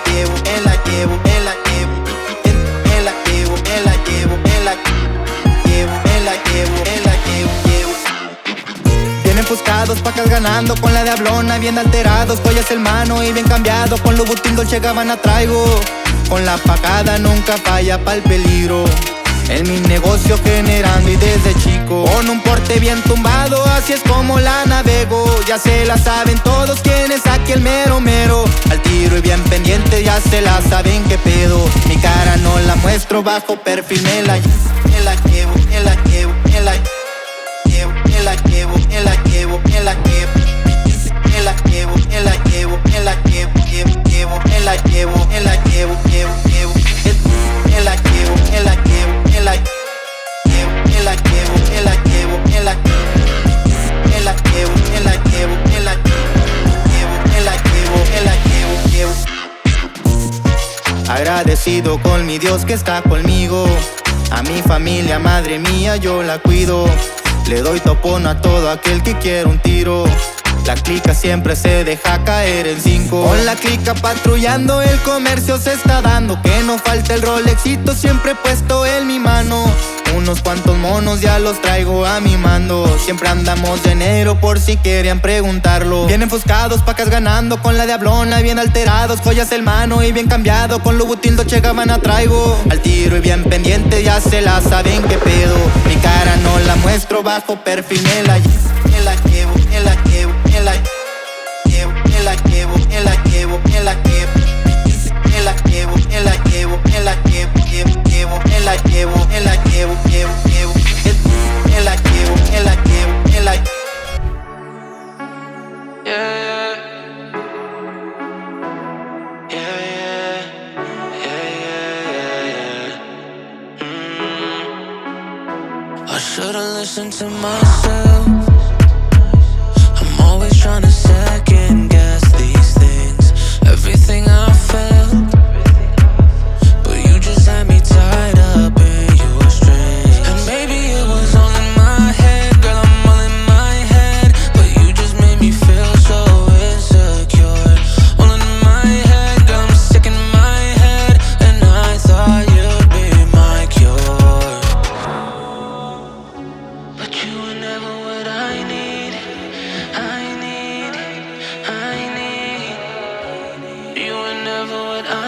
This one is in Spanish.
llevo, me la llevo, me la llevo, me la llevo, me la llevo, me la llevo, me la llevo, me la llevo. Vienen buscados, pacas ganando con la diablona, bien alterados, joyas el mano y bien cambiado. Con Louboutin, Dolce Gabbana traigo, con la pagada nunca falla pa'l peligro. En mi negocio generando y desde chico, con un porte bien tumbado, así es como la navego. Ya se la saben todos quienes aquí el mero mero. Al tiro y bien pendiente, ya se la saben qué pedo. Mi cara no la muestro, bajo perfil me la llevo, me la llevo, me la llevo, me la llevo, me la llevo, me la llevo, me la llevo, me la llevo, me la llevo, me la llevo, llevo, me la llevo, me la llevo, llevo, me la llevo, me la llevo, me la llevo, me la llevo, me la llevo, me la me la llevo, me la llevo, me la llevo, me la llevo, me la llevo, Agradecido con mi Dios que está conmigo. A mi familia, madre mía, yo la cuido. Le doy topón a todo aquel que quiera un tiro. La clica siempre se deja caer en 5. Con la clica patrullando el comercio se está dando. Que no falte el Rolexito siempre puesto en mi mano. Unos cuantos monos ya los traigo a mi mando. Siempre andamos de enero por si querían preguntarlo. Bien enfoscados, pacas ganando con la diablona, bien alterados, joyas el mano y bien cambiado. Con Louboutin, Dolce Gabbana traigo, al tiro y bien pendiente, ya se la saben qué pedo. Mi cara no la muestro, bajo perfil me la llevo, me la llevo, me la llevo, me la llevo, me la llevo, me la llevo, me la llevo, me la llevo, me la llevo, me la llevo, me la llevo, me la llevo, me la llevo, me la llevo, me la I should've listened to myself. I'm always trying to second guess these things. Everything I felt, but you just had me tied up in your strings. And maybe it was all in my head, girl, I'm all in my head. But you just made me feel so insecure. All in my head, girl, I'm sick in my head. And I thought you'd be my cure. But you were never what I need. I need. You were never what I